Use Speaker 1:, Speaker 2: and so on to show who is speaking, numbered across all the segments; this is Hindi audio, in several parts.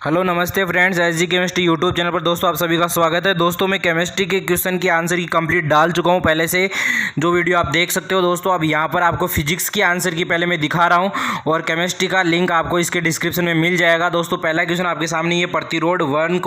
Speaker 1: हेलो नमस्ते friends, SG chemistry YouTube channel पर दोस्तों आप सभी का स्वागत है। दोस्तों मैं केमिस्ट्री के क्वेश्चन की आंसर की कंप्लीट डाल चुका हूं पहले से, जो वीडियो आप देख सकते हो। दोस्तों अब यहां पर आपको फिजिक्स की आंसर की पहले मैं दिखा रहा हूं और केमिस्ट्री का लिंक आपको इसके डिस्क्रिप्शन में मिल जाएगा। दोस्तों पहला क्वेश्चन आपके सामने ये प्रतिरोध वर्ण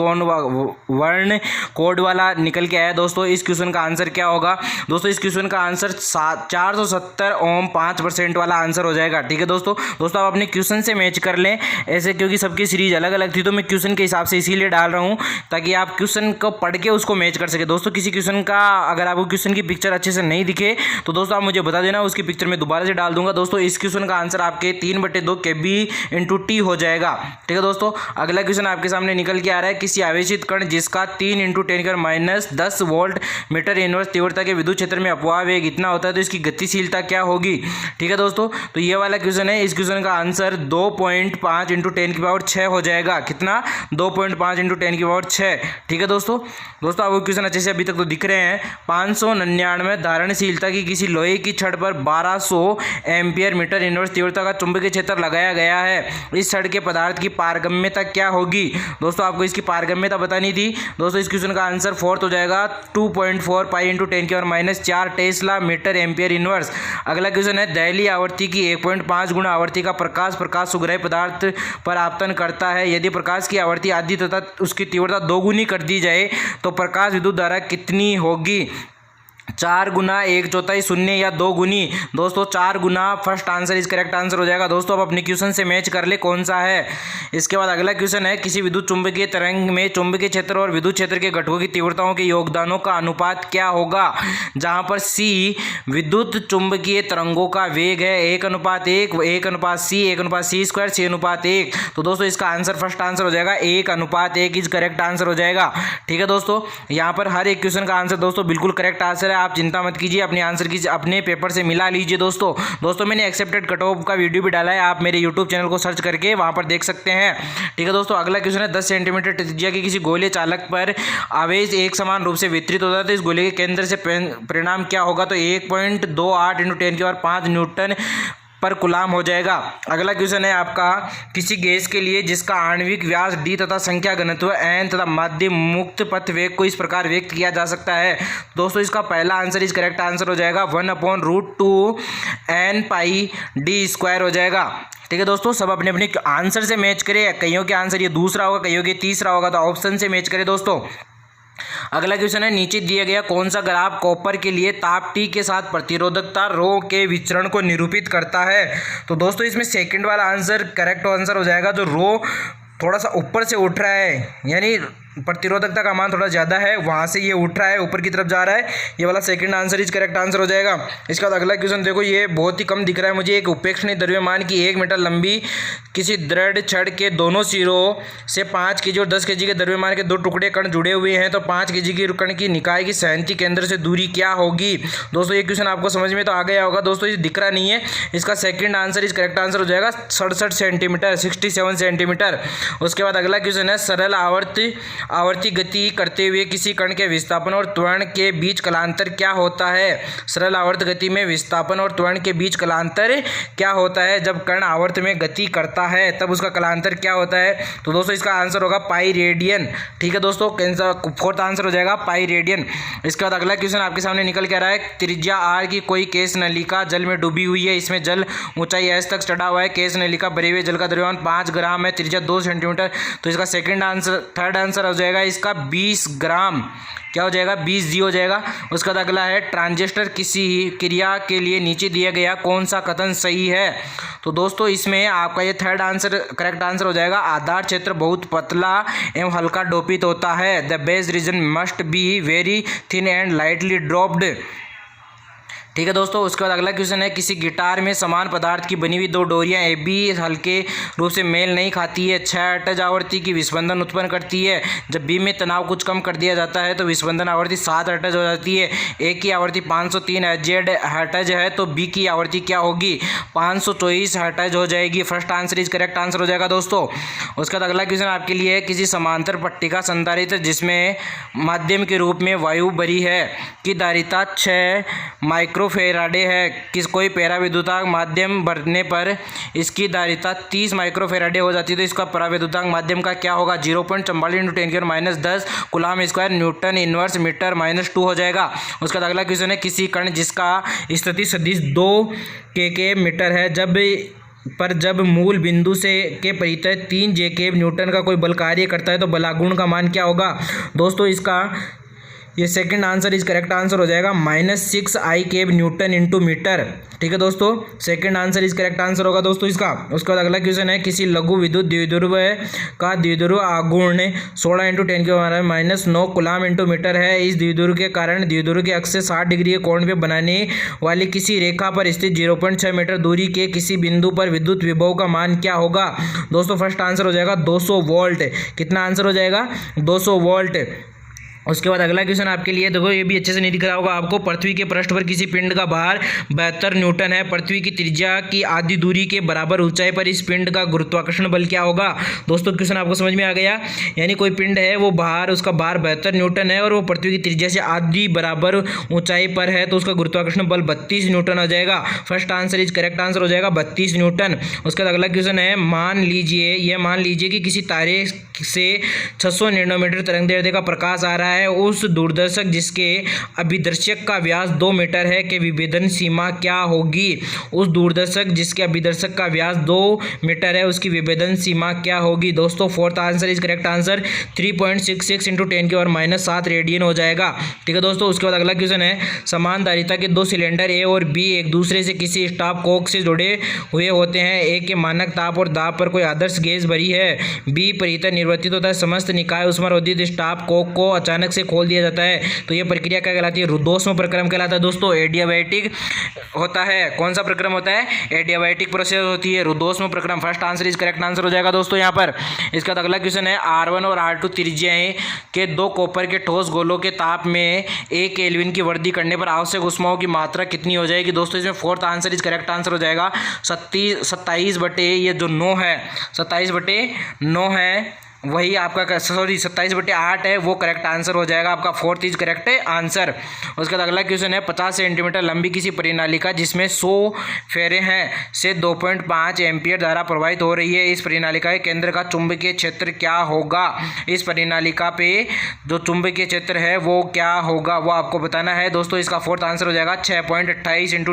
Speaker 1: कोड वाला निकल के आया। दोस्तों इस क्वेश्चन का आंसर क्या होगा? दोस्तों इस क्वेश्चन का आंसर 470 ओम 5% वाला आंसर हो जाएगा। ठीक है दोस्तों आप अपने क्वेश्चन से मैच कर लें ऐसे, क्योंकि सबकी सीरीज अलग अलग थी तो मैं क्वेश्चन के हिसाब से इसीलिए डाल रहा हूं ताकि आप क्वेश्चन को पढ़ के उसको मैच कर सके। दोस्तों किसी क्वेश्चन का अगर आपको क्वेश्चन की पिक्चर अच्छे से नहीं दिखे तो दोस्तों आप मुझे बता देना, उसकी पिक्चर मैं दोबारा से डाल दूंगा। दोस्तों इस क्वेश्चन का आंसर आपके 3/2 KB/T हो जाएगा। ठीक है दोस्तों, अगला क्वेश्चन आपके सामने निकल के आ रहा है। किसी आवेशित कण जिसका 3 × 10 वोल्ट मीटर इनवर्स तीव्रता के विद्युत क्षेत्र में अपवाह वेग इतना होता है तो इसकी गतिशीलता क्या होगी? ठीक है दोस्तों, तो ये वाला क्वेश्चन है। इस क्वेश्चन का आंसर 2.5 × 10⁶ हो जाएगा। कितना? 2.5 × 10⁶। ठीक है दोस्तों आपको क्वेश्चन अच्छे से अभी तक तो दिख रहे हैं। 599 धारणशीलता की किसी लोहे की छड़ पर 1200 एम्पियर मीटर इनवर्स तीव्रता का चुंबकीय क्षेत्र लगाया गया है। इस छड़ के पदार्थ की पारगम्यता क्या होगी? दोस्तों आपको इसकी पारगम्यता बतानी थी। दोस्तों इस क्वेश्चन का आंसर 4 हो जाएगा 2.4 पाई × 10⁻⁴ टेस्ला मीटर एम्पियर इनवर्स। अगला क्वेश्चन है, दहली आवृत्ति की 1.5 गुना आवृत्ति का प्रकाश सुग्राही पदार्थ पर आपतन करता है। यदि प्रकाश की आवृत्ति आधी तथा उसकी तीव्रता 2 गुनी कर दी जाए तो प्रकाश विद्युत धारा कितनी होगी? 4 गुना 1/4 शून्य या 2 गुनी? दोस्तों 4 गुना first answer is correct answer हो जाएगा। दोस्तों अब अपने क्वेश्चन से मैच कर ले कौन सा है। इसके बाद अगला क्वेश्चन है, किसी विद्युत चुंबकीय तरंग में चुंबकीय क्षेत्र और विद्युत क्षेत्र के घटकों की तीव्रताओं के योगदानों का अनुपात क्या होगा? जहां पर C विद्युत चुंबकीय तरंगों का वेग है 1:1, 1:C, 1:C², 6:1। तो दोस्तों इसका आंसर फर्स्ट आंसर हो जाएगा 1:1 इज करेक्ट आंसर हो जाएगा। ठीक है दोस्तों, यहाँ पर हर एक क्वेश्चन का आंसर दोस्तों बिल्कुल करेक्ट आंसर है। आप चिंता मत कीजिए, अपने आंसर की अपने पेपर से मिला लीजिए। दोस्तों मैंने एक्सेप्टेड कट ऑफ का वीडियो भी डाला है, आप मेरे यूट्यूब चैनल को सर्च करके वहां पर देख सकते हैं। ठीक है दोस्तों, अगला क्वेश्चन है, 10 सेंटीमीटर त्रिज्या के किसी गोले चालक पर आवेश एक समान रूप से वितरित होता है तो इस गोले के केंद्र से परिणाम क्या होगा? तो 1.28 × 10⁵ न्यूटन पर कूलाम हो जाएगा। अगला क्वेश्चन है आपका, किसी गैस के लिए जिसका आणविक व्यास d तथा संख्या घनत्व n तथा माध्यम मुक्त पथ वेग को इस प्रकार व्यक्त किया जा सकता है। दोस्तों इसका पहला आंसर इस करेक्ट आंसर हो जाएगा 1/√2 n πd² हो जाएगा। ठीक है दोस्तों, सब अपने अपने आंसर से मैच करें। कईयों के आंसर ये दूसरा होगा, कईयों के तीसरा होगा, तो ऑप्शन से मैच करें। दोस्तों अगला क्वेश्चन है, नीचे दिया गया कौन सा ग्राफ कॉपर के लिए ताप T के साथ प्रतिरोधकता रो के विचरण को निरूपित करता है? तो दोस्तों इसमें सेकंड वाला आंसर करेक्ट आंसर हो जाएगा। जो रो थोड़ा सा ऊपर से उठ रहा है, यानी प्रतिरोधकता का मान थोड़ा ज़्यादा है, वहाँ से ये उठ रहा है, ऊपर की तरफ जा रहा है, ये वाला second answer is correct answer हो जाएगा। इसके बाद अगला क्वेश्चन देखो, ये बहुत ही कम दिख रहा है मुझे। एक उपेक्षणीय द्रव्यमान की 1 मीटर लंबी किसी दृढ़ छड़ के दोनों सिरों से 5 kg और 10 kg के द्रव्यमान के 2 टुकड़े कण जुड़े हुए हैं तो 5 kg की कण की निकाय की सहनति केंद्र से दूरी क्या होगी? दोस्तों ये क्वेश्चन आपको समझ में तो आ गया होगा। दोस्तों ये दिख रहा नहीं है, इसका second answer is correct answer हो जाएगा 67 सेंटीमीटर, 67 सेंटीमीटर। उसके बाद अगला क्वेश्चन है, सरल आवर्ती गति करते हुए किसी कण के विस्थापन और त्वरण के बीच कलांतर क्या होता है? सरल आवर्त गति में विस्थापन और त्वरण के बीच कलांतर क्या होता है? जब कण आवर्त में गति करता है तब उसका कलांतर क्या होता है? तो दोस्तों इसका आंसर होगा पाई रेडियन। ठीक है दोस्तों, फोर्थ आंसर हो जाएगा पाई रेडियन। इसके बाद अगला क्वेश्चन आपके सामने निकल के आ रहा है, त्रिज्या r की कोई केस नलिका जल में डूबी हुई है, इसमें जल ऊंचाई s तक चढ़ा हुआ है, केस नलिका भरे हुए जल का द्रव्यमान 5 ग्राम है, त्रिज्या 2 सेंटीमीटर। तो इसका थर्ड आंसर हो जाएगा इसका 20 ग्राम। क्या हो जाएगा? 20 जी हो जाएगा। उसका बाद अगला है, ट्रांजिस्टर किसी क्रिया के लिए नीचे दिया गया कौन सा कथन सही है? तो दोस्तों इसमें आपका ये थर्ड आंसर करेक्ट आंसर हो जाएगा, आधार क्षेत्र बहुत पतला एवं हल्का डोपित होता है। The base reason must be very thin and lightly dropped. ठीक है दोस्तों, उसके बाद अगला क्वेश्चन है, किसी गिटार में समान पदार्थ की बनी हुई 2 डोरियां ए बी हल्के रूप से मेल नहीं खाती है, 6 हर्ट्ज आवृत्ति की विस्पंदन उत्पन्न करती है। जब बी में तनाव कुछ कम कर दिया जाता है तो विस्पंदन आवृत्ति 7 हर्ट्ज हो जाती है। ए की आवृत्ति 503 हर्ट्ज है तो बी की आवृत्ति क्या होगी? 524 हर्ट्ज हो जाएगी। First answer is correct answer हो जाएगा दोस्तों। उसके बाद अगला क्वेश्चन आपके लिए है, किसी समांतर पट्टिका संधारित्र जिसमें माध्यम के रूप में वायु भरी है की धारिता 6 माइक्रो माइक्रोफेराडे है, किस कोई पराविद्युतांक माध्यम भरने पर इसकी धारिता 30 माइक्रोफेराडे हो जाती है, तो इसका पराविद्युतांक माध्यम का क्या होगा? 0.44 × 10⁻⁻10 coulomb square newton inverse metre -2 हो जाएगा। उसका अगला क्वेश्चन है, किसी कण जिसका स्थिति सदिश 2 के मीटर है जब मूल बिंदु से के परितः 3 जेकेब न्यूटन का कोई बल कार्य करता है तो बलागुण का मान क्या होगा? दोस्तों इसका ये second answer is correct answer हो जाएगा -6 केब न्यूटन इंटू मीटर। ठीक है दोस्तों, second answer is correct answer होगा दोस्तों इसका। उसके बाद अगला क्वेश्चन है, किसी लघु विद्युत द्विध्रुव का द्विध्रुव आघूर्ण 16 × 10⁻⁻9 कूलाम इंटू मीटर है। इस द्विध्रुव के कारण द्विध्रुव के अक्ष से 60 डिग्री के कोण पे बनाने वाली किसी रेखा पर स्थित 0.6 मीटर दूरी के किसी बिंदु पर विद्युत विभव का मान क्या होगा? दोस्तों फर्स्ट आंसर हो जाएगा 200 वोल्ट। कितना आंसर हो जाएगा? 200 वोल्ट। उसके बाद अगला क्वेश्चन आपके लिए, देखो ये भी अच्छे से नहीं दिख रहा होगा आपको। पृथ्वी के पृष्ठ पर किसी पिंड का भार 72 न्यूटन है। पृथ्वी की त्रिज्या की आधी दूरी के बराबर ऊंचाई पर इस पिंड का गुरुत्वाकर्षण बल क्या होगा? दोस्तों क्वेश्चन आपको समझ में आ गया। यानी कोई पिंड है, वो उसका भार 72 न्यूटन है और वो पृथ्वी की त्रिज्या से आधी बराबर ऊंचाई पर है, तो उसका गुरुत्वाकर्षण बल 32 न्यूटन हो जाएगा। First answer is correct answer हो जाएगा 32 न्यूटन। उसके बाद अगला क्वेश्चन है, मान लीजिए कि किसी तारे से 600 नैनोमीटर तरंगदैर्ध्य का प्रकाश आ रहा है। उस दूरदर्शक जिसके अभिदर्शक का व्यास 2 मीटर है के विभेदन सीमा क्या होगी? उस दूरदर्शक जिसके अभिदर्शक का व्यास 2 मीटर है, उसकी विभेदन सीमा क्या होगी? दोस्तों fourth answer is correct answer 3.66 × 10⁻⁷ radian हो जाएगा। ठीक है दोस्तों, उसके बाद अगला क्वेश्चन है, समान धारिता के 2 सिलेंडर ए और बी एक दूसरे से किसी स्टॉप कोक से जुड़े हुए होते हैं। ए के मानक ताप और दाब पर कोई आदर्श गैस भरी है। बी परितः निर्वर्तित होता है। समस्त निकाय उष्मारोधित स्टॉप कोक को अचानक से खोल दिया जाता है, तो यह प्रक्रिया क्या कहलाती है? रुद्धोष्म प्रक्रम कहलाता है दोस्तों। एडियाबैटिक होता है। कौन सा प्रक्रम होता है? एडियाबैटिक प्रोसेस होती है, रुद्धोष्म प्रक्रम। First answer is correct answer हो जाएगा दोस्तों यहाँ पर। इसका अगला क्वेश्चन है, R1 और R2 त्रिज्याएं के 2 कॉपर के ठोस गोलों के ताप में 1 केल्विन की वृद्धि करने पर आवश्यक ऊष्माओं की मात्रा कितनी हो जाएगी? दोस्तों इसमें fourth answer is correct answer हो जाएगा 27/9 है। 27/9 है, वही आपका 27/8 है, वो करेक्ट आंसर हो जाएगा आपका। Fourth is correct answer. उसके बाद अगला क्वेश्चन है, 50 सेंटीमीटर लंबी किसी परिनालिका जिसमें 100 फेरे हैं से 2.5 एम्पियर धारा प्रवाहित हो रही है। इस परिनालिका के केंद्र का चुंबकीय क्षेत्र क्या होगा? इस परिनालिका पे जो चुंबकीय क्षेत्र है वो क्या होगा, वो आपको बताना है दोस्तों। इसका फोर्थ आंसर हो जाएगा 6.28 ×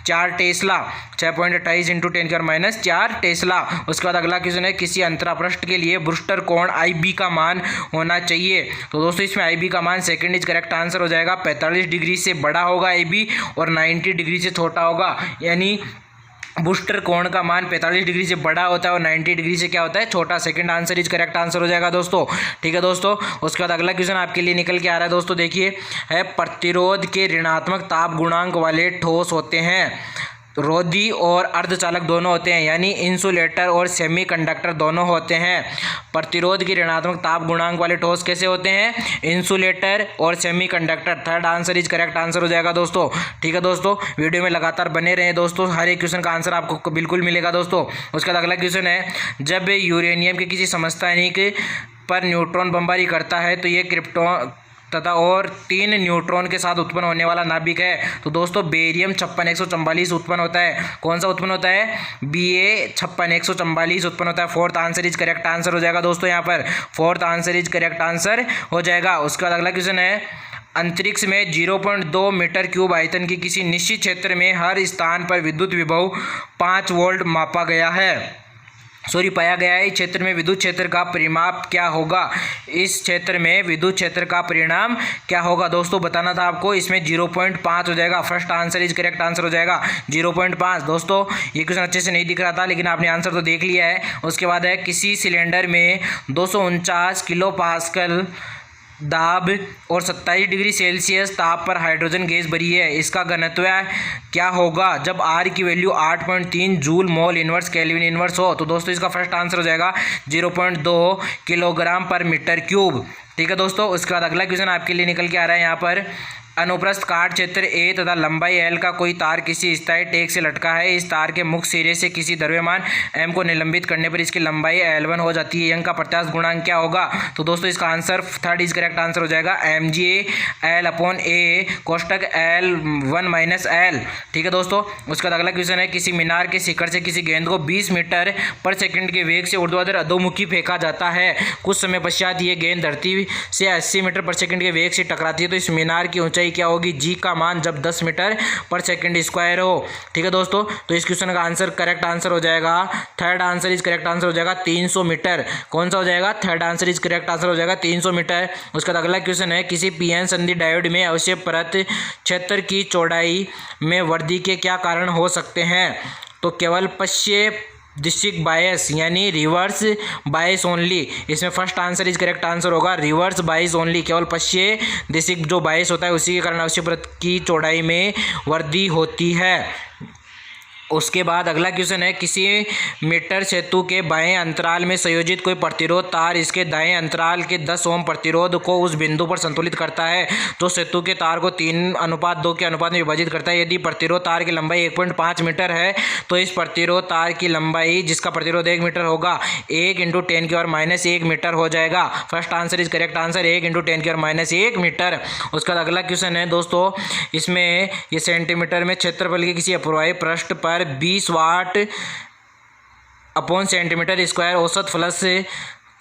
Speaker 1: 10⁻⁴ टेस्ला। 6.28 × 10⁻⁴ टेस्ला। उसके बाद अगला क्वेश्चन है, किसी अंतरापृष्ठ के लिए ब्रूस्टर कोण IB का मान होना चाहिए। तो दोस्तों इसमें IB का मान सेकंड इज करेक्ट आंसर हो जाएगा। 45 डिग्री से बड़ा होगा IB और 90 डिग्री से छोटा होगा। यानी ब्रूस्टर कोण का मान 45 डिग्री से बड़ा होता है और 90 डिग्री से क्या होता है? छोटा। Second answer is correct answer हो जाएगा दोस्तों। ठीक है दोस्तों, उसके बाद अगला क्वेश्चन आपके लिए निकल के आ रहा है दोस्तों। देखिए है, प्रतिरोध के ऋणात्मक ताप गुणांक वाले ठोस होते हैं। रोधी और अर्धचालक दोनों होते हैं, यानी इंसुलेटर और सेमीकंडक्टर दोनों होते हैं। प्रतिरोध की ऋणात्मक ताप गुणांक वाले ठोस कैसे होते हैं? इंसुलेटर और semiconductor. Third answer is correct answer हो जाएगा दोस्तों। ठीक है दोस्तों, वीडियो में लगातार बने रहें दोस्तों, हर एक क्वेश्चन का आंसर आपको बिल्कुल मिलेगा दोस्तों। उसके बाद अगला क्वेश्चन है, जब यूरेनियम के किसी समस्थानिक पर न्यूट्रॉन बमबारी करता है तो ये क्रिप्टॉन तथा और 3 न्यूट्रॉन के साथ उत्पन्न होने वाला नाभिक है। तो दोस्तों बेरियम 56 उत्पन्न होता है। कौन सा उत्पन्न होता है? Ba 56 उत्पन्न होता है। Fourth answer is correct answer हो जाएगा दोस्तों यहाँ पर। Fourth answer is correct answer हो जाएगा। उसके बाद अगला क्वेश्चन है, अंतरिक्ष में 0.2 मीटर क्यूब आयतन के किसी निश्चित क्षेत्र में हर स्थान पर विद्युत विभव 5 वोल्ट पाया गया है। इस क्षेत्र में विद्युत क्षेत्र का परिमाप क्या होगा? इस क्षेत्र में विद्युत क्षेत्र का परिणाम क्या होगा? दोस्तों बताना था आपको, इसमें 0.5 हो जाएगा। First answer is correct answer हो जाएगा 0.5। दोस्तों ये क्वेश्चन अच्छे से नहीं दिख रहा था, लेकिन आपने आंसर तो देख लिया है। उसके बाद है, किसी सिलेंडर में 249 किलो पास्कल दाब और 27 डिग्री सेल्सियस ताप पर हाइड्रोजन गैस भरी है। इसका घनत्व क्या होगा जब R की value 8.3 joule mole inverse kelvin inverse हो? तो दोस्तों इसका फर्स्ट आंसर हो जाएगा 0.2 किलोग्राम पर मीटर क्यूब। ठीक है दोस्तों, उसके बाद अगला क्वेश्चन आपके लिए निकल के आ रहा है यहाँ पर, अनुप्रस्थ काट क्षेत्र ए तथा लंबाई एल का कोई तार किसी स्थायी टेक से लटका है। इस तार के मुख्य सिरे से किसी द्रव्यमान एम को निलंबित करने पर इसकी लंबाई L1 हो जाती है। यंग का प्रत्यास्थ गुणांक क्या होगा? तो दोस्तों इसका answer third is correct answer हो जाएगा mg L/A कोष्टक L1 - L। ठीक है दोस्तों, उसका अगला क्वेश्चन है किसी मीनार के शिखर से किसी गेंद को 20 मीटर पर सेकंड के वेग से ऊर्ध्वाधर अधोमुखी फेंका जाता है। कुछ समय पश्चात ये गेंद धरती से 80 मीटर पर सेकंड के वेग से टकराती है। तो इस मीनार की ऊंचाई क्या होगी? जी का मान जब 10 मीटर पर सेकंड स्क्वायर हो। ठीक है दोस्तों, तो इस क्वेश्चन का आंसर करेक्ट आंसर हो जाएगा, third answer is correct answer हो जाएगा 300 मीटर। कौन सा हो जाएगा? Third answer is correct answer हो जाएगा 300 मीटर। उसका अगला क्वेश्चन है किसी पीएन संधि डायोड में अवश्य परत क्षेत्र की चौड़ाई में वृद्धि के क्या कारण हो सकते हैं? तो केवल पश्य दिशिक बायस यानी रिवर्स बायस ओनली। इसमें first answer is correct answer होगा रिवर्स बायस ओनली। केवल पश्य दिशिक जो बायस होता है उसी के कारण अवश्य परत की चौड़ाई में वृद्धि होती है। उसके बाद अगला क्वेश्चन है किसी मीटर सेतु के बाएं अंतराल में संयोजित कोई प्रतिरोध तार इसके दाएं अंतराल के 10 ओम प्रतिरोध को उस बिंदु पर संतुलित करता है जो सेतु के तार को 3:2 के अनुपात में विभाजित करता है। यदि प्रतिरोध तार की लंबाई 1.5 मीटर है तो इस प्रतिरोध तार की लंबाई जिसका प्रतिरोध 1 मीटर होगा 1 × 10⁻⁻1 मीटर हो जाएगा। First answer is correct answer 1 × 10⁻⁻1 metre. उसका अगला क्वेश्चन है दोस्तों इसमें ये सेंटीमीटर में क्षेत्रफल के किसी अपवाही पृष्ठ पर 20 वाट अपॉन सेंटीमीटर स्क्वायर औसत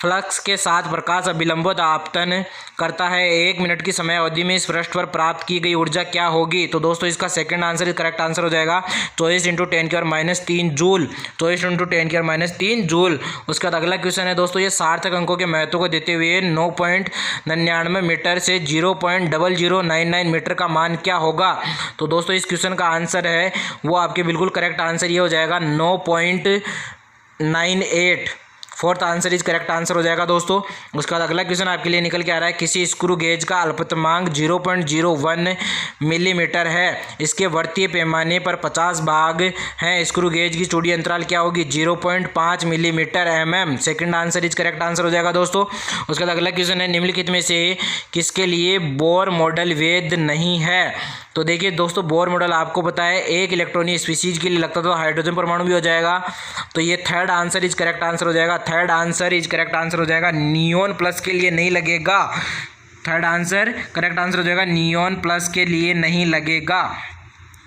Speaker 1: फ्लक्स के साथ प्रकाश अभिलंबित आपतन करता है। 1 मिनट की समय अवधि में इस पृष्ठ पर प्राप्त की गई ऊर्जा क्या होगी? तो दोस्तों इसका सेकंड आंसर करेक्ट आंसर हो जाएगा 24 × 10⁻³ जूल। 24 × 10⁻³ जूल। उसका अगला क्वेश्चन है दोस्तों ये सार्थक अंकों के महत्व को देते हुए 9.99 मीटर से 0.0099 मीटर का मान क्या होगा? तो दोस्तों इस क्वेश्चन का आंसर है वो आपके बिल्कुल करेक्ट आंसर ये हो जाएगा 9.98। Fourth answer is correct answer हो जाएगा दोस्तों। उसके बाद अगला क्वेश्चन आपके लिए निकल के आ रहा है किसी स्क्रू गेज का अल्पतमांक 0.01 मिलीमीटर है। इसके वर्तीय पैमाने पर 50 भाग हैं। स्क्रू गेज की चौड़ी अंतराल क्या होगी? 0.5 millimetre mm। Second answer is correct answer हो जाएगा दोस्तों। उसके बाद अगला क्वेश्चन है निम्नलिखित में से किसके लिए बोर मॉडल वैध नहीं है? तो देखिए दोस्तों बोर मॉडल आपको पता है एक इलेक्ट्रॉनिक स्पीशीज के लिए लगता तो हाइड्रोजन परमाणु भी हो जाएगा। तो ये third answer is correct answer हो जाएगा। Third answer is correct answer हो जाएगा नियोन प्लस के लिए नहीं लगेगा। थर्ड आंसर करेक्ट आंसर हो जाएगा नियोन प्लस के लिए नहीं लगेगा।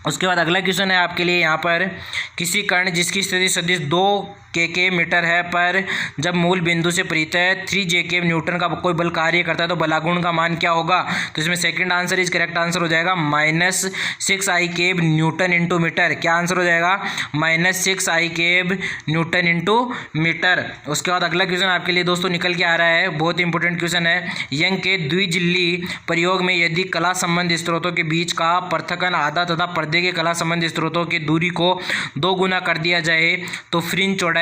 Speaker 1: उसके बाद अगला क्वेश्चन है आपके लिए यहाँ पर किसी कण जिसकी स्थिति सदिश 2 kk मीटर है पर जब मूल बिंदु से परितः 3 jk न्यूटन का कोई बल कार्य करता है तो बलागुण का मान क्या होगा? तो इसमें second answer is correct answer हो जाएगा -6 I cap newton into metre. क्या आंसर हो जाएगा? -6 I cap newton into metre. उसके बाद अगला क्वेश्चन आपके लिए दोस्तों निकल के आ रहा है बहुत इंपॉर्टेंट क्वेश्चन है यंग के द्विजिल्ली प्रयोग में यदि कला संबंध स्रोतों के बीच का पृथक्करण आधा तथा पर्दे के कला संबंध स्रोतों की दूरी को 2 गुना कर दिया जाए तो फ्रिंज चौड़ाई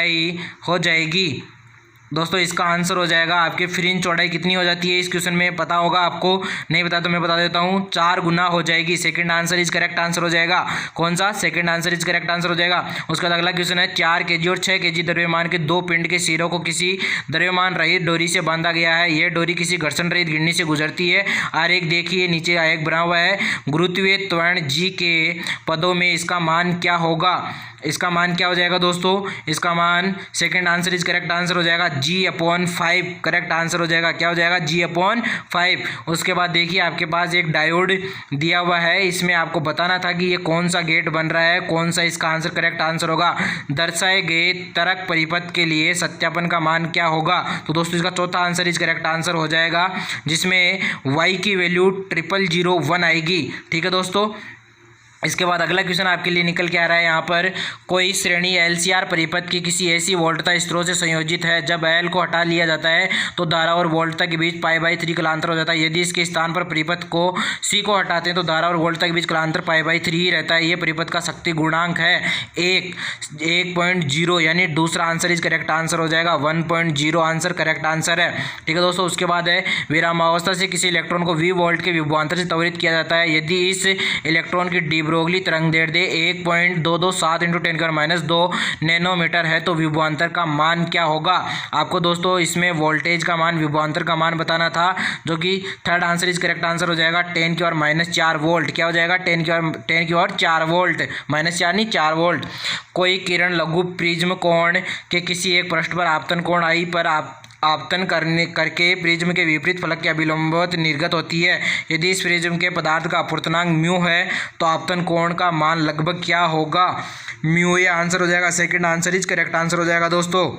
Speaker 1: हो जाएगी। दोस्तों इसका आंसर हो जाएगा आपके फ्रिंज चौड़ाई कितनी हो जाती है? इस क्वेश्चन में पता होगा आपको, नहीं पता तो मैं बता देता हूँ 4 गुना हो जाएगी। Second answer is correct answer हो जाएगा। कौन सा? Second answer is correct answer हो जाएगा। उसका अगला क्वेश्चन है 4 kg और 6 kg द्रव्यमान के 2 पिंड के सिरों को किसी द्रव्यमान रहित डोरी से बांधा गया है। यह डोरी किसी घर्षण रहित गिरनी से गुजरती है। आरेख देखिए नीचे आरेख बना हुआ है। गुरुत्वीय त्वरण जी के पदों में इसका मान क्या होगा? इसका मान क्या हो जाएगा दोस्तों? इसका मान second answer is correct answer हो जाएगा G/5 करेक्ट आंसर हो जाएगा। क्या हो जाएगा? G/5। उसके बाद देखिए आपके पास एक डायोड दिया हुआ है। इसमें आपको बताना था कि ये कौन सा गेट बन रहा है, कौन सा इसका आंसर करेक्ट आंसर होगा। दर्शाए गए तरक परिपथ के लिए सत्यापन का मान क्या होगा? तो दोस्तों इसका चौथा आंसर इज करेक्ट आंसर हो जाएगा जिसमें y की वैल्यू 0001 आएगी। ठीक है दोस्तों। इसके बाद अगला क्वेश्चन आपके लिए निकल के आ रहा है यहाँ पर कोई श्रेणी LCR परिपथ की किसी ऐसी वोल्टता स्रोत से संयोजित है जब L को हटा लिया जाता है तो धारा और वोल्टता के बीच π/3 कलांतर हो जाता है। यदि इसके स्थान पर परिपथ को C को हटाते हैं तो धारा और वोल्टता के बीच कलांतर π/3 ही रहता है। ये परिपथ का शक्ति गुणांक है 1.0 यानी दूसरा आंसर इज करेक्ट आंसर हो जाएगा 1.0 आंसर करेक्ट आंसर है। ठीक है दोस्तों। उसके बाद है विरामावस्था से किसी इलेक्ट्रॉन को V वोल्ट के विभवांतर से त्वरित किया जाता है। यदि इस इलेक्ट्रॉन की डिब्रोगली तरंगदैर्ध्य 1.227 × 10⁻² नैनोमीटर है तो विभवांतर का मान क्या होगा। आपको दोस्तों इसमें वोल्टेज का मान, विभवांतर का मान बताना था, जो कि third answer is correct answer हो जाएगा 10⁻⁴ वोल्ट। क्या हो जाएगा 10⁻⁴ वोल्ट, -4 नहीं 4 वोल्ट। कोई किरण लघु प्रिज्म कोण के किसी एक पृष्ठ पर आपतन कोण आई पर आपतन करके प्रिज्म के विपरीत फलक के अभिलंबवत निर्गत होती है। यदि इस प्रिज्म के पदार्थ का अपवर्तनांक म्यू है तो आपतन कोण का मान लगभग क्या होगा। म्यू ये आंसर हो जाएगा, second answer is correct answer हो जाएगा दोस्तों।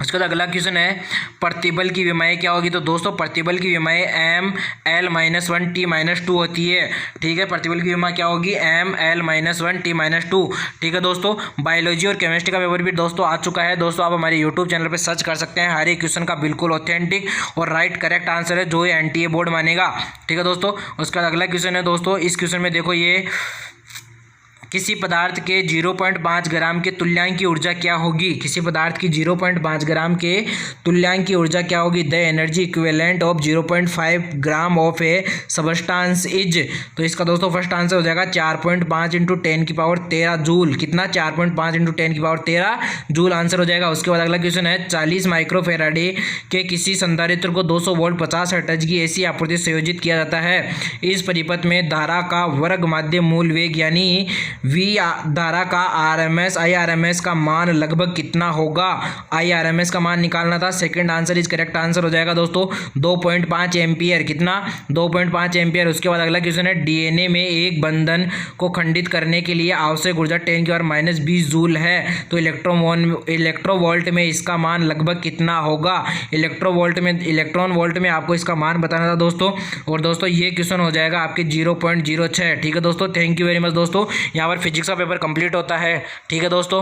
Speaker 1: उसके बाद अगला क्वेश्चन है प्रतिबल की विमाएँ क्या होगी। तो दोस्तों प्रतिबल की विमाएँ M(L-1) T-2 होती है। ठीक है, प्रतिबल की विमा क्या होगी M(L-1) T-2। ठीक है दोस्तों, बायोलॉजी और केमिस्ट्री का पेपर भी दोस्तों आ चुका है। दोस्तों आप हमारे यूट्यूब चैनल पर सर्च कर सकते हैं, हर एक क्वेश्चन का बिल्कुल ऑथेंटिक और राइट करेक्ट आंसर है जो ये NTA बोर्ड मानेगा। ठीक है दोस्तों, उसका अगला क्वेश्चन है दोस्तों, इस क्वेश्चन में देखो ये किसी पदार्थ के 0.5 ग्राम के तुल्यांक की ऊर्जा क्या होगी। किसी पदार्थ की 0.5 ग्राम के तुल्यांक की ऊर्जा क्या होगी। The energy equivalent of 0.5 gram of A substance is. तो इसका दोस्तों फर्स्ट आंसर हो जाएगा 4.5 × 10⁻13 जूल। कितना 4.5 × 10⁻13 जूल आंसर हो जाएगा। उसके बाद अगला क्वेश्चन है 40 माइक्रोफेराडे के किसी संधारित्र को 200 वोल्ट 50 हर्ट्ज की ऐसी आपूर्ति संयोजित किया जाता है। इस परिपथ में धारा का वर्ग माध्य मूल वेग यानी V धारा का IRMS का मान लगभग कितना होगा। IRMS का मान निकालना था, second answer is correct answer हो जाएगा दोस्तों 2.5 एम्पियर। कितना 2.5 एम्पियर। उसके बाद अगला क्वेश्चन है DNA में एक बंधन को खंडित करने के लिए आवश्यक ऊर्जा 10⁻20 जूल है तो इलेक्ट्रोवोल्ट में इसका मान लगभग कितना होगा। इलेक्ट्रॉन वोल्ट में आपको इसका मान बताना था दोस्तों। और दोस्तों ये क्वेश्चन हो जाएगा आपके 0.06। ठीक है दोस्तों, थैंक यू वेरी मच दोस्तों। यहाँ पर फिजिक्स का पेपर कंप्लीट होता है। ठीक है दोस्तों।